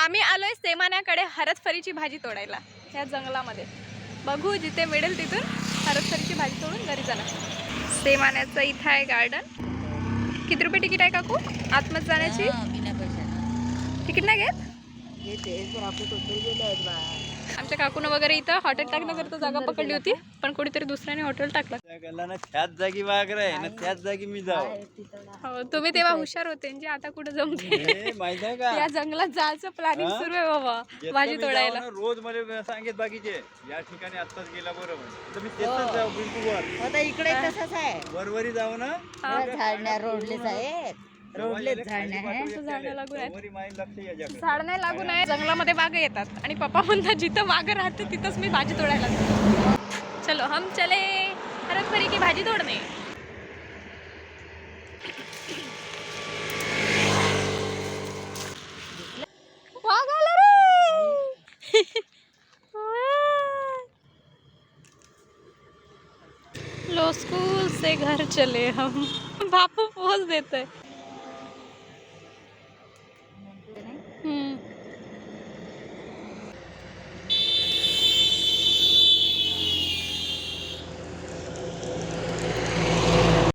आम्ही आलोय सेमान्याकडे हरदफरीची भाजी तोडायला ह्या जंगलामध्ये. बघू जिथे मिळेल तिथून हरदफरीची भाजी तोडून घरी जाणार. सेमान्याचं इथं आहे गार्डन. किती रुपये तिकीट आहे काकू आतमध्ये जाण्याची? तिकीट नाही घेत. आमच्या काकूनं वगैरे इथं हॉटेल टाकण्याकरता जागा पकडली होती, पण कोणीतरी दुसऱ्याने हॉटेल टाकलं. त्याच जागी वागर आहे ना, त्याच जागी मी जाऊ. हो तुम्ही तेव्हा हुशार होते जे आता कुठे जमते. माहित आहे का, या जंगलात जायचं प्लॅनिंग सुरू आहे बाबा भाजी तोडायला. रोज मला सांगेत बाकीचे या ठिकाणी आत्ताच गेला बरोबर तर मी तेच जाऊ. बिलकुल आता इकडे तसंच आहे. वरवरी जाऊ ना. झाडण्या रोडलेच आहेत. रोडलेच झाडण्या आहे. झाड नाही लागून आहे. जंगलामध्ये वाघ येतात आणि पप्पा म्हणतात जिथं वाघ राहते तिथंच मी भाजी तोडायला जातो. चलो हम चले हरदफरी की भाजी तोडणे. वाघ आला रे. लो स्कूल से घर चले हम. बापू पोच देते.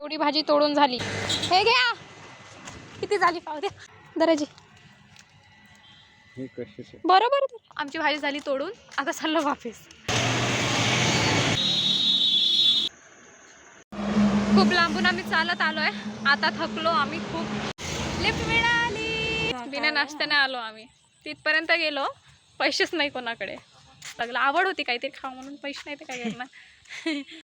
एवढी भाजी तोडून झाली. हे घ्या किती झाली पाहू द्या दराजी. बरोबर आमची भाजी झाली तोडून. आता चाललो वापस. खूप लांबून आम्ही चालत आलोय. आता थकलो आम्ही खूप. लिफ्ट मिळाली. बिना नाश्त्याने आलो आम्ही. तिथपर्यंत गेलो. पैसेच नाही कोणाकडे. लागलं आवड होती काहीतरी खाऊ म्हणून पैसे नाही तर काय करणार.